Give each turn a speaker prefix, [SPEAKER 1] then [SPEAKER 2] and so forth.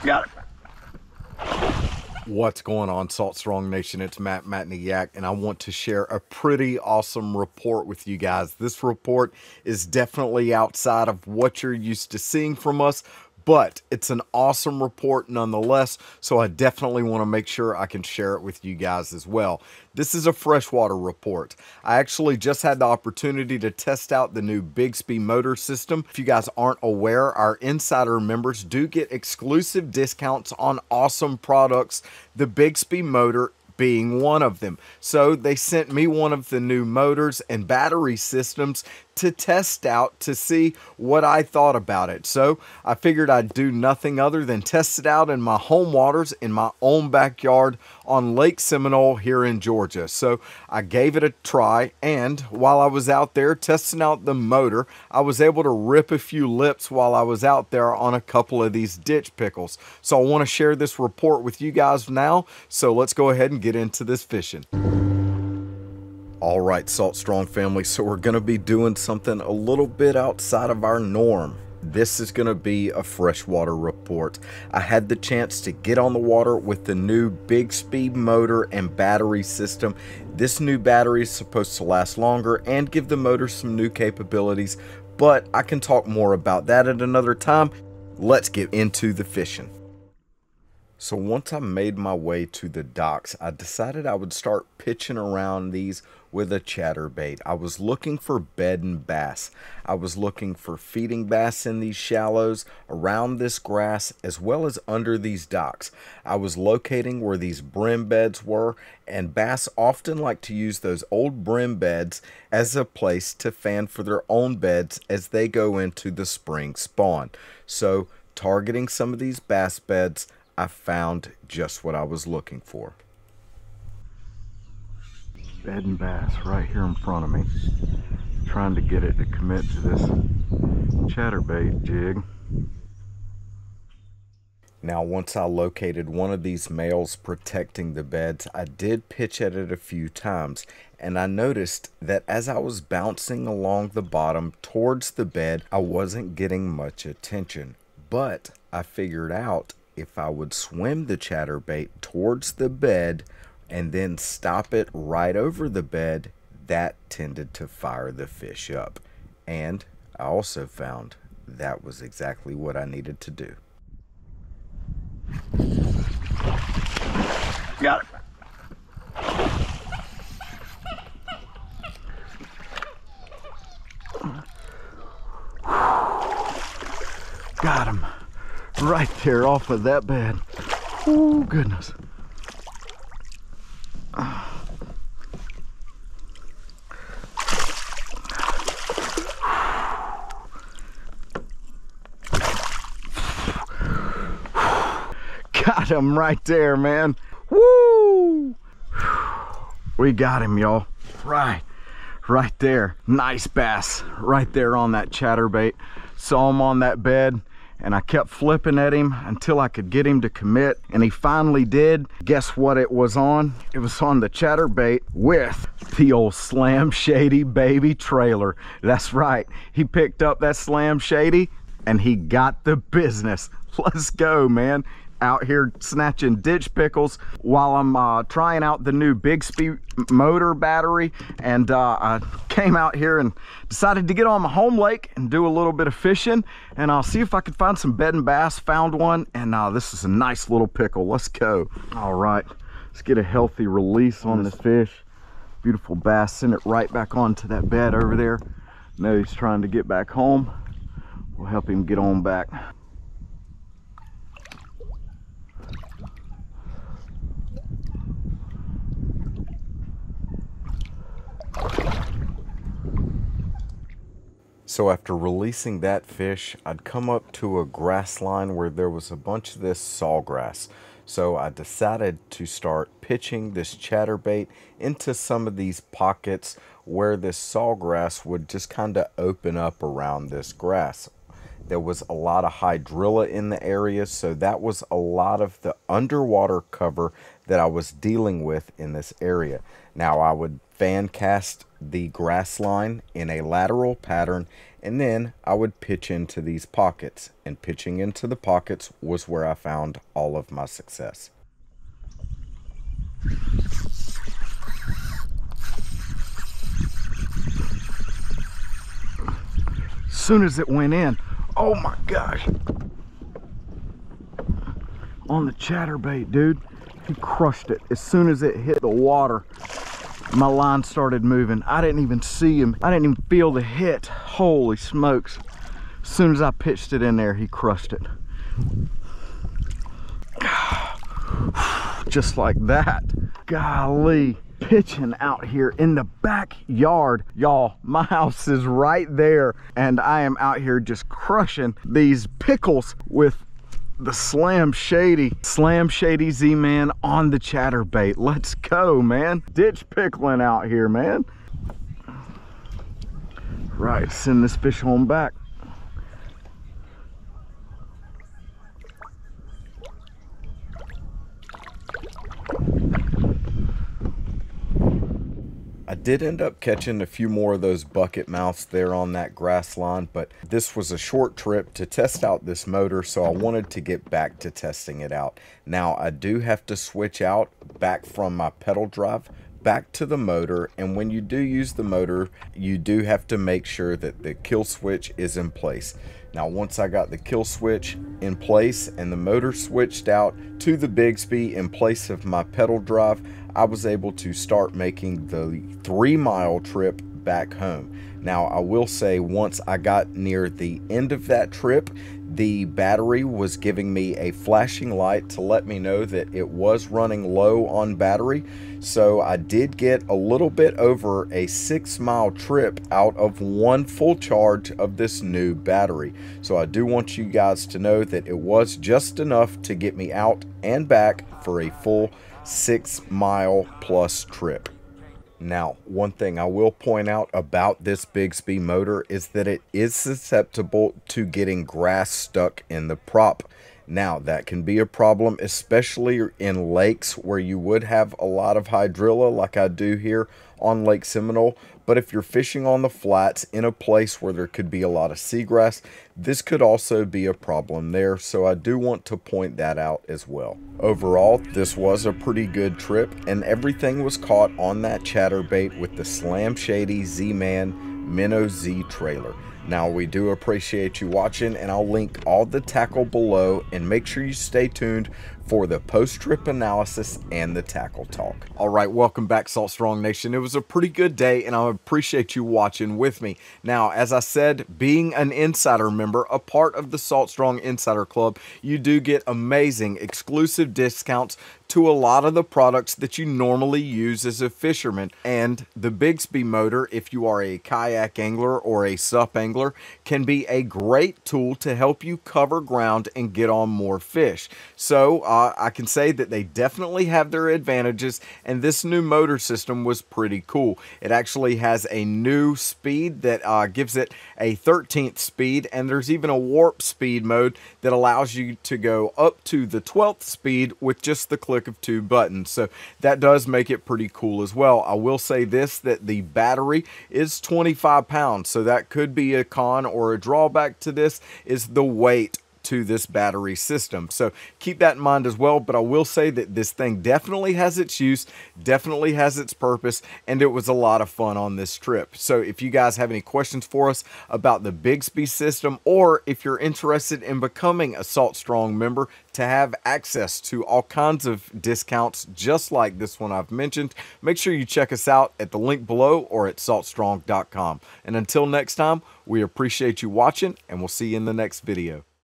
[SPEAKER 1] Got it.
[SPEAKER 2] What's going on, Salt Strong Nation? It's Matt the Yak, and I want to share a pretty awesome report with you guys. This report is definitely outside of what you're used to seeing from us, but it's an awesome report nonetheless, so I definitely want to make sure I can share it with you guys as well. This is a freshwater report. I actually just had the opportunity to test out the new Bixpy motor system. If you guys aren't aware, our insider members do get exclusive discounts on awesome products, the Bixpy motor being one of them. So they sent me one of the new motors and battery systems to test out to see what I thought about it. So I figured I'd do nothing other than test it out in my home waters in my own backyard on Lake Seminole here in Georgia. So I gave it a try, and while I was out there testing out the motor, I was able to rip a few lips while I was out there on a couple of these ditch pickles. So I want to share this report with you guys now. So let's go ahead and get into this fishing. All right, Salt Strong family, so we're going to be doing something a little bit outside of our norm. This is going to be a freshwater report. I had the chance to get on the water with the new Bixpy motor and battery system. This new battery is supposed to last longer and give the motor some new capabilities, but I can talk more about that at another time. Let's get into the fishing. So once I made my way to the docks, I decided I would start pitching around these with a chatterbait. I was looking for bed and bass. I was looking for feeding bass in these shallows, around this grass, as well as under these docks. I was locating where these brim beds were, and bass often like to use those old brim beds as a place to fan for their own beds as they go into the spring spawn. So targeting some of these bass beds, I found just what I was looking for. Bed and bass right here in front of me. Trying to get it to commit to this chatterbait jig. Now once I located one of these males protecting the beds, I did pitch at it a few times, and I noticed that as I was bouncing along the bottom towards the bed, I wasn't getting much attention. But I figured out if I would swim the chatterbait towards the bed and then stop it right over the bed, that tended to fire the fish up. And I also found that was exactly what I needed to do.
[SPEAKER 1] Got it.
[SPEAKER 2] Got him right there off of that bed. Oh goodness. Got him right there, man. Woo! We got him, y'all. Right there. Nice bass right there on that chatterbait. Saw him on that bed, and I kept flipping at him until I could get him to commit, and he finally did. Guess what it was on? It was on the chatterbait with the old Slam Shady baby trailer. That's right, he picked up that Slam Shady and he got the business. Let's go, man. Out here snatching ditch pickles while I'm trying out the new Bixpy motor battery, and I came out here and decided to get on my home lake and do a little bit of fishing, and I'll see if I could find some bed and bass. Found one, and this is a nice little pickle. Let's go. All right, let's get a healthy release on this fish. Beautiful bass. Send it right back onto that bed over there. Now he's trying to get back home. We'll help him get on back. So after releasing that fish, I'd come up to a grass line where there was a bunch of this sawgrass. So I decided to start pitching this chatterbait into some of these pockets where this sawgrass would just kind of open up around this grass. There was a lot of hydrilla in the area, so that was a lot of the underwater cover that I was dealing with in this area. Now I would fan cast the grass line in a lateral pattern, and then I would pitch into these pockets, and pitching into the pockets was where I found all of my success.
[SPEAKER 1] As soon as it went in, oh my gosh, on the chatterbait, dude, he crushed it. As soon as it hit the water, my line started moving. I didn't even see him. I didn't even feel the hit. Holy smokes. As soon as I pitched it in there, he crushed it. Just like that. Golly. Pitching out here in the backyard. Y'all, my house is right there, and I am out here just crushing these pickles with the Slam Shady Z-Man on the chatterbait. Let's go, man. Ditch pickling out here, man. Right, send this fish home back.
[SPEAKER 2] I did end up catching a few more of those bucket mouths there on that grass line, but this was a short trip to test out this motor, so I wanted to get back to testing it out. Now I do have to switch out back from my pedal drive back to the motor, and when you do use the motor, you do have to make sure that the kill switch is in place. Now once I got the kill switch in place and the motor switched out to the Bixpy in place of my pedal drive, I was able to start making the 3-mile trip back home. Now I will say, once I got near the end of that trip, the battery was giving me a flashing light to let me know that it was running low on battery. So I did get a little bit over a 6-mile trip out of one full charge of this new battery. So I do want you guys to know that it was just enough to get me out and back for a full 6-mile plus trip. Now, one thing I will point out about this Bixpy motor is that it is susceptible to getting grass stuck in the prop. Now, that can be a problem, especially in lakes where you would have a lot of hydrilla like I do here on Lake Seminole. But if you're fishing on the flats in a place where there could be a lot of seagrass, this could also be a problem there. So I do want to point that out as well. Overall, this was a pretty good trip, and everything was caught on that chatterbait with the Slam Shady Z-Man Minnow Z trailer. Now, we do appreciate you watching, and I'll link all the tackle below, and make sure you stay tuned for the post-trip analysis and the tackle talk.
[SPEAKER 1] All right, welcome back, Salt Strong Nation. It was a pretty good day, and I appreciate you watching with me. Now, as I said, being an insider member, a part of the Salt Strong Insider Club, you do get amazing exclusive discounts to a lot of the products that you normally use as a fisherman. And the Bixpy motor, if you are a kayak angler or a sup angler, can be a great tool to help you cover ground and get on more fish. So I can say that they definitely have their advantages, and this new motor system was pretty cool. It actually has a new speed that gives it a 13th speed, and there's even a warp speed mode that allows you to go up to the 12th speed with just the click of 2 buttons. So that does make it pretty cool as well. I will say this, that the battery is 25 pounds, so that could be a con or a drawback to this, is the weight to this battery system. So keep that in mind as well. But I will say that this thing definitely has its use, definitely has its purpose, and it was a lot of fun on this trip. So if you guys have any questions for us about the Bixpy system, or if you're interested in becoming a Salt Strong member to have access to all kinds of discounts just like this one I've mentioned, make sure you check us out at the link below or at saltstrong.com. And until next time, we appreciate you watching, and we'll see you in the next video.